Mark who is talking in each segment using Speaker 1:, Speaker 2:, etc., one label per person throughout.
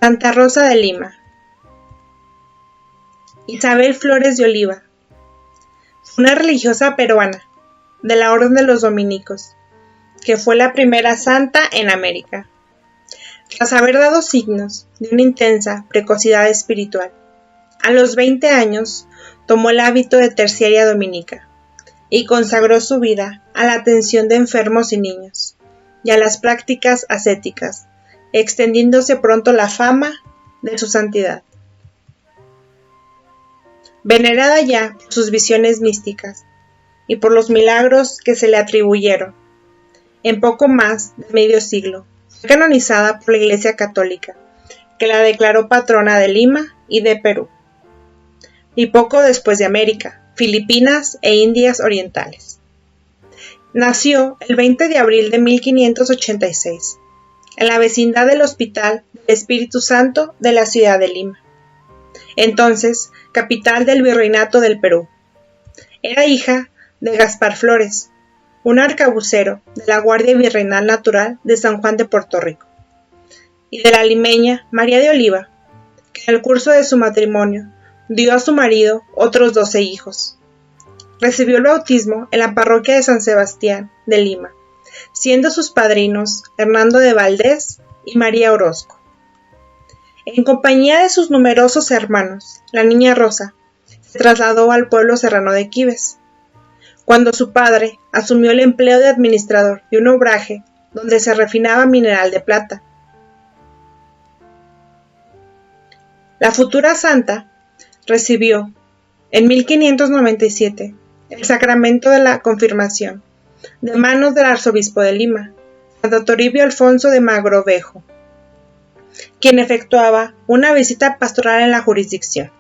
Speaker 1: Santa Rosa de Lima. Isabel Flores de Oliva. Fue una religiosa peruana de la Orden de los Dominicos, que fue la primera santa en América. Tras haber dado signos de una intensa precocidad espiritual, a los 20 años tomó el hábito de terciaria dominica y consagró su vida a la atención de enfermos y niños y a las prácticas ascéticas, extendiéndose pronto la fama de su santidad. Venerada ya por sus visiones místicas y por los milagros que se le atribuyeron, en poco más de medio siglo fue canonizada por la Iglesia Católica, que la declaró patrona de Lima y de Perú, y poco después de América, Filipinas e Indias Orientales. Nació el 20 de abril de 1586, en la vecindad del Hospital del Espíritu Santo de la ciudad de Lima, entonces capital del Virreinato del Perú. Era hija de Gaspar Flores, un arcabucero de la Guardia Virreinal Natural de San Juan de Puerto Rico, y de la limeña María de Oliva, que en el curso de su matrimonio dio a su marido otros 12 hijos. Recibió el bautismo en la parroquia de San Sebastián de Lima, siendo sus padrinos Hernando de Valdés y María Orozco. En compañía de sus numerosos hermanos, la niña Rosa se trasladó al pueblo serrano de Quibes, cuando su padre asumió el empleo de administrador de un obraje donde se refinaba mineral de plata. La futura santa recibió, en 1597, el sacramento de la confirmación, de manos del arzobispo de Lima, Santo Toribio Alfonso de Mogrovejo, quien efectuaba una visita pastoral en la jurisdicción.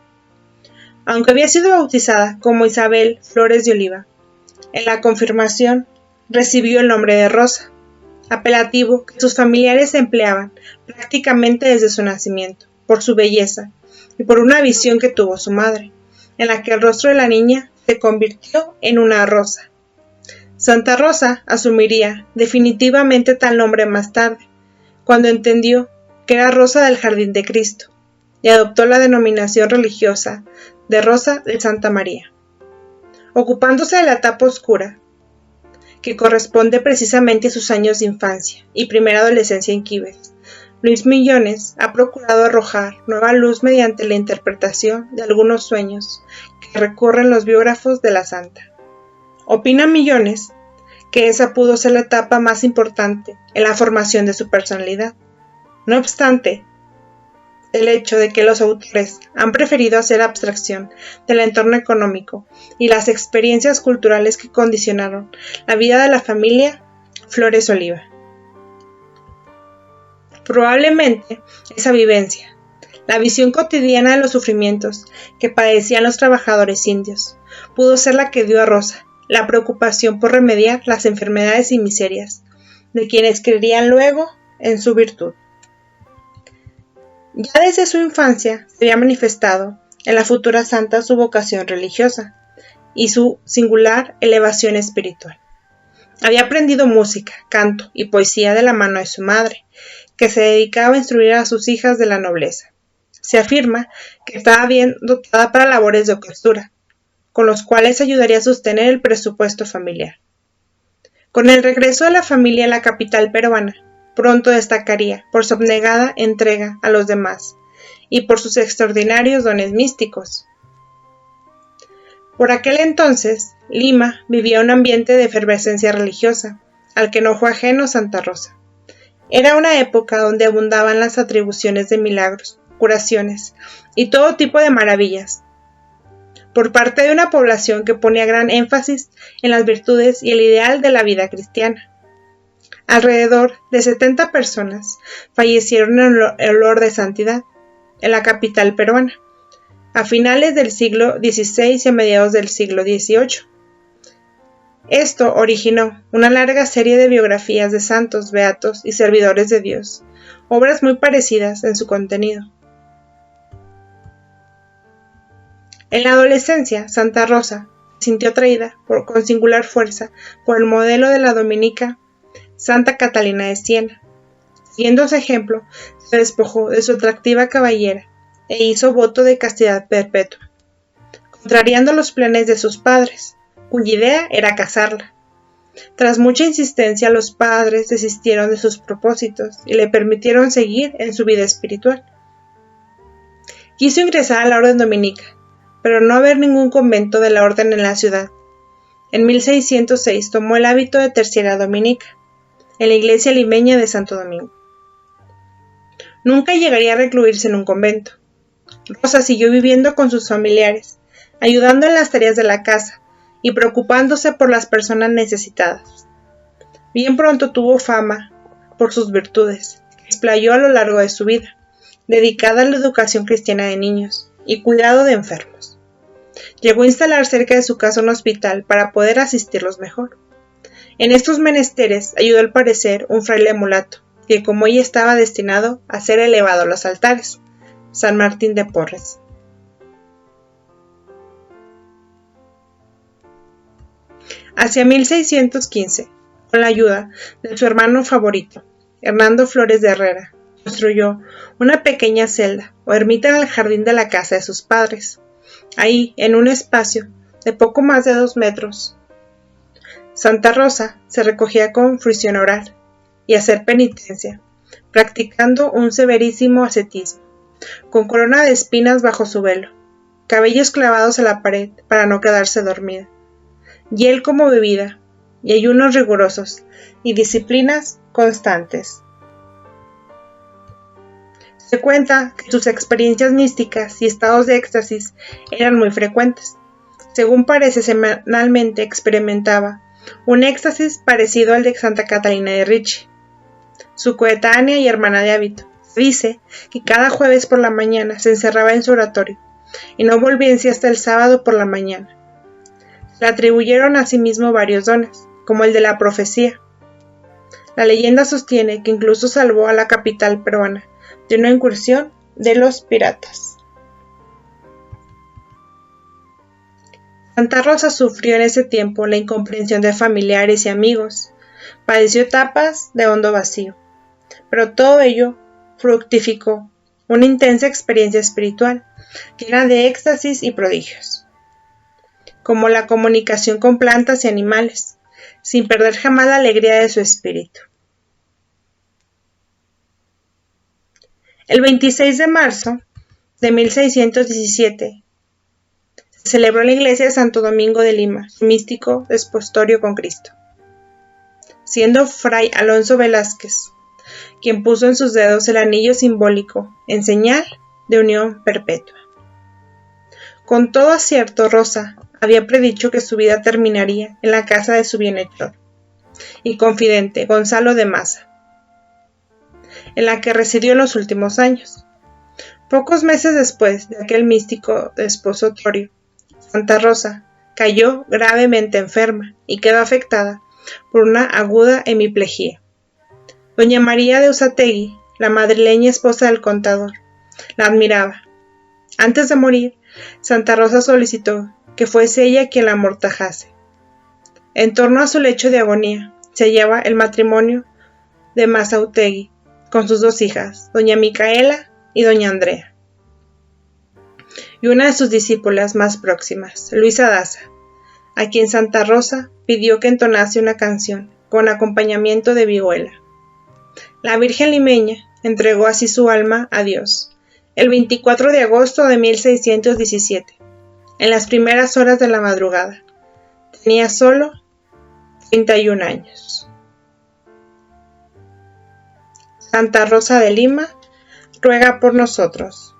Speaker 1: Aunque había sido bautizada como Isabel Flores de Oliva, en la confirmación recibió el nombre de Rosa, apelativo que sus familiares empleaban prácticamente desde su nacimiento, por su belleza y por una visión que tuvo su madre, en la que el rostro de la niña se convirtió en una rosa. Santa Rosa asumiría definitivamente tal nombre más tarde, cuando entendió que era Rosa del Jardín de Cristo, y adoptó la denominación religiosa de Rosa de Santa María, ocupándose de la etapa oscura, que corresponde precisamente a sus años de infancia y primera adolescencia en Quibes. Luis Millones ha procurado arrojar nueva luz mediante la interpretación de algunos sueños que recurren los biógrafos de la santa. Opina Millones que esa pudo ser la etapa más importante en la formación de su personalidad. No obstante, el hecho de que los autores han preferido hacer abstracción del entorno económico y las experiencias culturales que condicionaron la vida de la familia Flores Oliva. Probablemente esa vivencia, la visión cotidiana de los sufrimientos que padecían los trabajadores indios, pudo ser la que dio a Rosa la preocupación por remediar las enfermedades y miserias de quienes creerían luego en su virtud. Ya desde su infancia se había manifestado en la futura santa su vocación religiosa y su singular elevación espiritual. Había aprendido música, canto y poesía de la mano de su madre, que se dedicaba a instruir a sus hijas de la nobleza. Se afirma que estaba bien dotada para labores de costura, con los cuales ayudaría a sostener el presupuesto familiar. Con el regreso de la familia a la capital peruana, pronto destacaría por su abnegada entrega a los demás y por sus extraordinarios dones místicos. Por aquel entonces, Lima vivía un ambiente de efervescencia religiosa, al que no fue ajeno Santa Rosa. Era una época donde abundaban las atribuciones de milagros, curaciones y todo tipo de maravillas, por parte de una población que ponía gran énfasis en las virtudes y el ideal de la vida cristiana. Alrededor de 70 personas fallecieron en el olor de santidad en la capital peruana, a finales del siglo XVI y a mediados del siglo XVIII. Esto originó una larga serie de biografías de santos, beatos y servidores de Dios, obras muy parecidas en su contenido. En la adolescencia, Santa Rosa se sintió atraída con singular fuerza por el modelo de la dominica Santa Catalina de Siena. Siguiendo su ejemplo, se despojó de su atractiva cabellera e hizo voto de castidad perpetua, contrariando los planes de sus padres, cuya idea era casarla. Tras mucha insistencia, los padres desistieron de sus propósitos y le permitieron seguir en su vida espiritual. Quiso ingresar a la orden dominica, pero no haber ningún convento de la orden en la ciudad. En 1606 tomó el hábito de terciera dominica, en la iglesia limeña de Santo Domingo. Nunca llegaría a recluirse en un convento. Rosa siguió viviendo con sus familiares, ayudando en las tareas de la casa y preocupándose por las personas necesitadas. Bien pronto tuvo fama por sus virtudes, que explayó a lo largo de su vida, dedicada a la educación cristiana de niños y cuidado de enfermos. Llegó a instalar cerca de su casa un hospital para poder asistirlos mejor. En estos menesteres ayudó al parecer un fraile mulato, que como ella estaba destinado a ser elevado a los altares, San Martín de Porres. Hacia 1615, con la ayuda de su hermano favorito, Hernando Flores de Herrera, construyó una pequeña celda o ermita en el jardín de la casa de sus padres. Ahí, en un espacio de poco más de 2 metros, Santa Rosa se recogía con fruición a orar y a hacer penitencia, practicando un severísimo ascetismo, con corona de espinas bajo su velo, cabellos clavados a la pared para no quedarse dormida, hiel como bebida, y ayunos rigurosos, y disciplinas constantes. Se cuenta que sus experiencias místicas y estados de éxtasis eran muy frecuentes. Según parece, semanalmente experimentaba un éxtasis parecido al de Santa Catalina de Ricci, su coetánea y hermana de hábito. Se dice que cada jueves por la mañana se encerraba en su oratorio y no volvía en sí hasta el sábado por la mañana. Le atribuyeron asimismo varios dones, como el de la profecía. La leyenda sostiene que incluso salvó a la capital peruana de una incursión de los piratas. Santa Rosa sufrió en ese tiempo la incomprensión de familiares y amigos, padeció etapas de hondo vacío, pero todo ello fructificó una intensa experiencia espiritual, llena de éxtasis y prodigios, como la comunicación con plantas y animales, sin perder jamás la alegría de su espíritu. El 26 de marzo de 1617 se celebró en la iglesia de Santo Domingo de Lima su místico desposorio con Cristo, siendo Fray Alonso Velázquez quien puso en sus dedos el anillo simbólico en señal de unión perpetua. Con todo acierto, Rosa había predicho que su vida terminaría en la casa de su bienhechor y confidente Gonzalo de Maza, en la que residió en los últimos años. Pocos meses después de aquel místico desposorio, Santa Rosa cayó gravemente enferma y quedó afectada por una aguda hemiplegia. Doña María de Usategui, la madrileña esposa del contador, la admiraba. Antes de morir, Santa Rosa solicitó que fuese ella quien la amortajase. En torno a su lecho de agonía se hallaba el matrimonio de Mazautegui con sus 2 hijas, doña Micaela y doña Andrea, y una de sus discípulas más próximas, Luisa Daza, a quien Santa Rosa pidió que entonase una canción con acompañamiento de vihuela. La Virgen limeña entregó así su alma a Dios el 24 de agosto de 1617, en las primeras horas de la madrugada. Tenía solo 31 años. Santa Rosa de Lima ruega por nosotros.